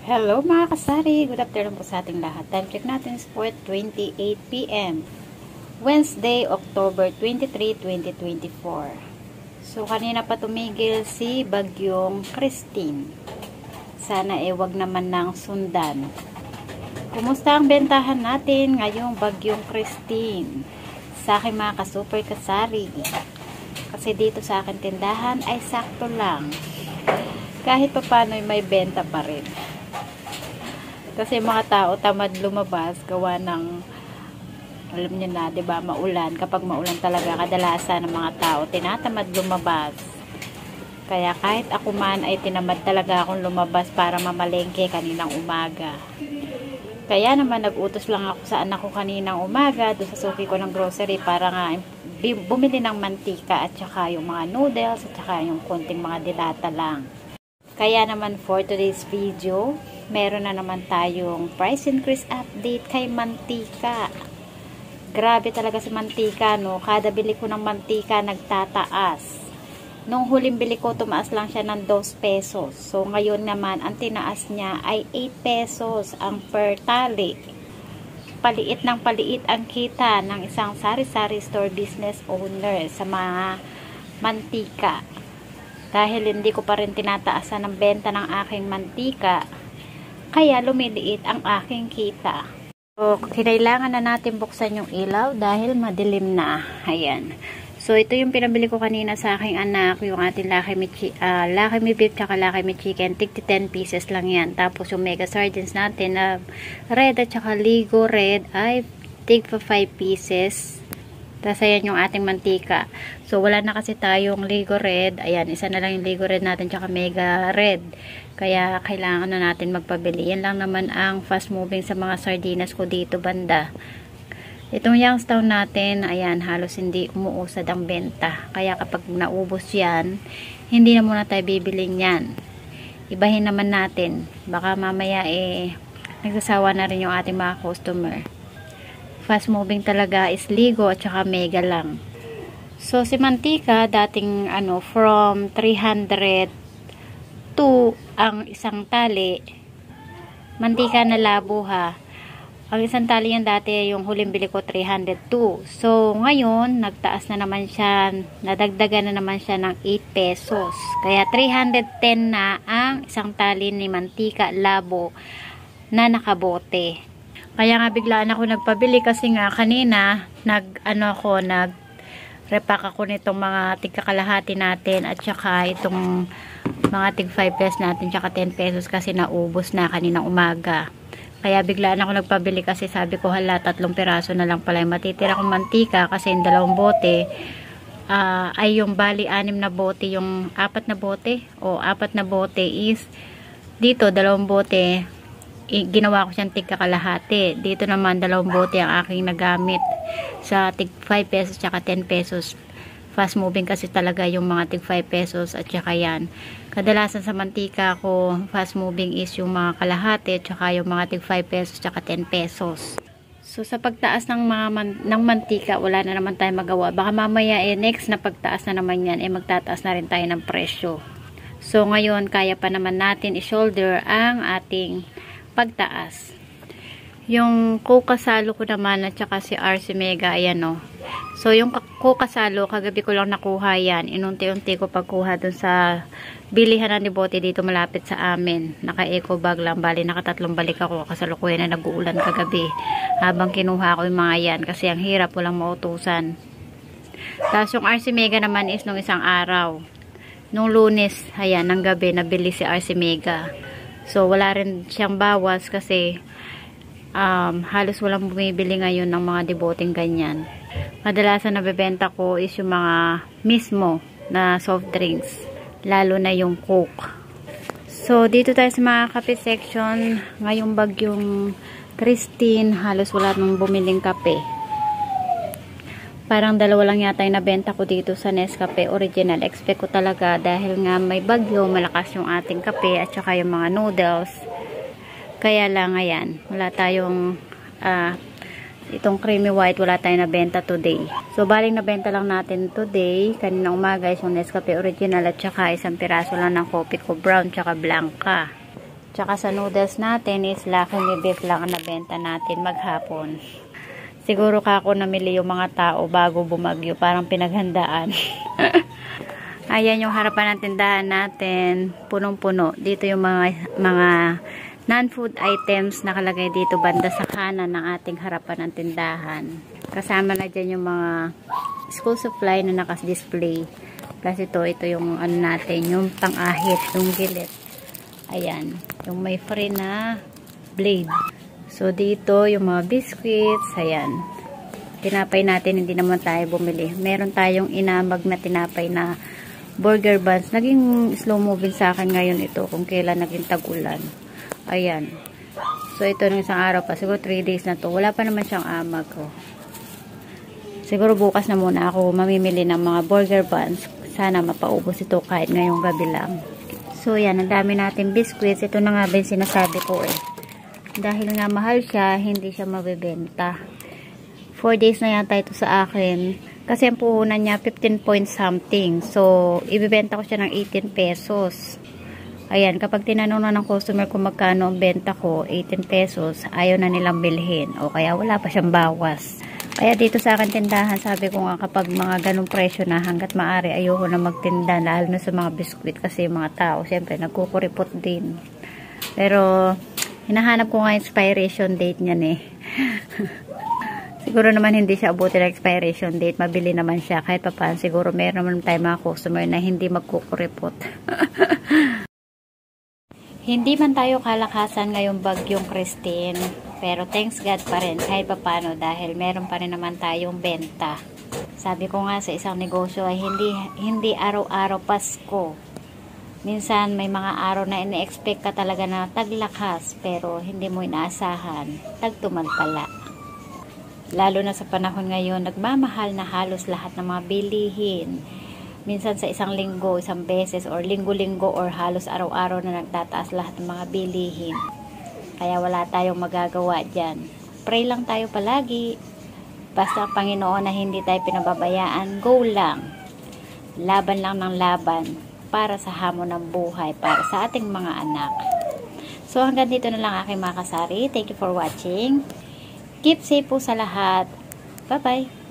Hello mga kasari! Good afternoon po sa ating lahat. Time check natin is 4:28 PM. Wednesday, October 23, 2024. So kanina pa tumigil si Bagyong Christine. Sana wag naman nang sundan. Kumusta ang bentahan natin ngayong Bagyong Christine? Sa aking mga ka-super kasari. Kasi dito sa akin tindahan ay sakto lang. Kahit pa paano may benta pa rin. Kasi mga tao tamad lumabas gawa ng, alam niyo na, 'di ba, maulan. Kapag maulan talaga, kadalasan ng mga tao tinatamad lumabas. Kaya kahit ako man ay tinamad talaga akong lumabas para mamalengke kaninang umaga. Kaya naman nag-utos lang ako sa anak ko kaninang umaga doon sa suki ko ng grocery para nga bumili ng mantika at saka yung mga noodles at saka yung konting mga dilata lang. Kaya naman for today's video, meron na naman tayong price increase update kay mantika. Grabe talaga si mantika, no? Kada bili ko ng mantika nagtataas. Nung huling bili ko, tumaas lang siya ng 2 pesos. So ngayon naman, ang tinaas niya ay 8 pesos ang per tali. Paliit ng paliit ang kita ng isang sari-sari store business owner sa mga mantika. Dahil hindi ko pa rin tinataasan ng benta ng aking mantika, kaya lumiliit ang aking kita. So, kailangan na natin buksan yung ilaw dahil madilim na. Ayan. So, ito yung pinabili ko kanina sa aking anak, yung ating Lucky Me beef tsaka Lucky Me chicken. Tig 10 pieces lang yan. Tapos yung mega sardines natin na red at tsaka Ligo red ay tig 5 pieces. Tapos ayan yung ating mantika. So wala na kasi tayong Ligo red. Ayan, isa na lang yung Ligo red natin tsaka mega red. Kaya kailangan na natin magpabili. Yan lang naman ang fast moving sa mga sardinas ko dito banda. Itong Youngstown natin, ayan, halos hindi umuusad ang benta. Kaya kapag naubos yan, hindi na muna tayo bibiling yan. Ibahin naman natin. Baka mamaya nagsasawa na rin yung ating mga customer. Fast moving talaga is Ligo at saka mega lang. So si mantika dating from 300 to ang isang tali. Mantika na labo ha. Ang isang tali yan dati yung huling bili ko 302. So ngayon nagtaas na naman siya, nadagdagan na naman siya ng 8 pesos. Kaya 310 na ang isang tali ni mantika labo na nakabote. Kaya nga biglaan ako nagpabili kasi nga kanina nag-repack ako nitong mga tigkakalahati natin at saka itong mga tig 5 pesos natin tsaka 10 pesos kasi naubos na kaninang umaga. Kaya biglaan ako nagpabili kasi sabi ko hala 3 piraso na lang pala yung matitira kong mantika kasi yung 2 bote ay yung bali 6 na bote, yung 4 na bote o 4 na bote is dito 2 bote ginawa ko siyang tig kakalahati. Dito naman 2 bote ang aking nagamit sa tig 5 pesos tsaka 10 pesos. Fast moving kasi talaga yung mga tig 5 pesos at saka yan. Kadalasan sa mantika ko fast moving is yung mga kalahati tsaka yung mga tig 5 pesos tsaka 10 pesos. So sa pagtaas ng mantika wala na naman tayo magawa. Baka mamaya next na pagtaas na naman yan magtataas na rin tayo ng presyo. So ngayon kaya pa naman natin i-shoulder ang ating pagtaas. Yung kukasalo ko naman at saka si RC Mega, ayan o. So yung kukasalo, kagabi ko lang nakuha yan. Inunti-unti ko pagkuha dun sa bilihan ng nibote dito malapit sa amin. Naka-eco bag lang, bali naka-3 balik ako. Kasalukuyan na nag-uulan kagabi. Habang kinuha ko yung mga yan kasi ang hirap walang mautusan. Tapos yung RC Mega naman is nung isang araw. Nung Lunes, ayan, ng gabi nabili si RC Mega. So, wala rin siyang bawas kasi halos walang bumibili ngayon ng mga deboting ganyan. Kadalasan nabebenta ko is yung mga mismo na soft drinks. Lalo na yung Coke. So, dito tayo sa mga kape section. Ngayong Bagyong Christine, halos wala nang bumiling kape. Parang 2 lang yata yung nabenta ko dito sa Nescafe Original. Expect ko talaga dahil nga may bagyo, malakas yung ating kape at saka yung mga noodles. Kaya lang ayan, wala tayong itong creamy white, wala tayong nabenta today. So baling nabenta lang natin today, kanina umaga yung Nescafe Original at saka 1 piraso lang ng coffee ko brown tsaka blanca. Tsaka sa noodles natin is Lucky Me Beef lang ang nabenta natin maghapon. Siguro kako namili yung mga tao bago bumagyo. Parang pinaghandaan. Ayan yung harapan ng tindahan natin. Punong-puno. Dito yung mga non-food items nakalagay dito banda sa kanan ng ating harapan ng tindahan. Kasama na dyan yung mga school supply na nakas-display. Plus ito yung ano natin, yung pang-ahit, yung gilid. Ayan, yung may free na blade. So dito yung mga biscuits, ayan. Tinapay natin, hindi naman tayo bumili. Meron tayong inamag na tinapay na burger buns. Naging slow moving sa akin ngayon ito kung kailan naging tag-ulan. Ayan. So ito ng isang araw pa, siguro 3 days na to. Wala pa naman siyang amag ko. Siguro bukas na muna ako mamimili ng mga burger buns. Sana mapaubos ito kahit ngayong gabi lang. So, yan. Ang dami natin biscuits. Ito na nga ba yung sinasabi ko eh. Dahil nga mahal siya, hindi siya mabibenta. 4 days na yata ito sa akin. Kasi ang puhunan niya, 15 point something. So, ibibenta ko siya ng 18 pesos. Ayan. Kapag tinanong na ng customer kung magkano ang benta ko, 18 pesos, ayaw na nilang bilhin. O kaya wala pa siyang bawas. Kaya dito sa akin tindahan, sabi ko nga kapag mga ganong presyo na hanggat maaari ayoko na magtinda, lalo na sa mga biskwit kasi yung mga tao, siyempre nagkukuripot din. Pero hinahanap ko nga expiration date niyan eh. Siguro naman hindi siya abutin ng expiration date, mabili naman siya kahit papaano. Siguro meron naman tayo mga customer na hindi magkukuripot. Hindi man tayo kalakasan ngayong bagyong Christine, pero thanks God pa rin kahit papano dahil meron pa rin naman tayong benta. Sabi ko nga sa isang negosyo ay hindi araw-araw Pasko. Minsan may mga araw na ine-expect ka talaga na taglakas pero hindi mo inaasahan, tagtumal pala. Lalo na sa panahon ngayon, nagmamahal na halos lahat ng mga bilihin. Minsan sa isang linggo, isang beses, or linggo-linggo, or halos araw-araw na nagtataas lahat ng mga bilihin. Kaya wala tayong magagawa dyan. Pray lang tayo palagi. Basta ang Panginoon na hindi tayo pinababayaan, go lang. Laban lang ng laban para sa hamon ng buhay, para sa ating mga anak. So hanggang dito na lang aking mga kasari. Thank you for watching. Keep safe po sa lahat. Bye-bye.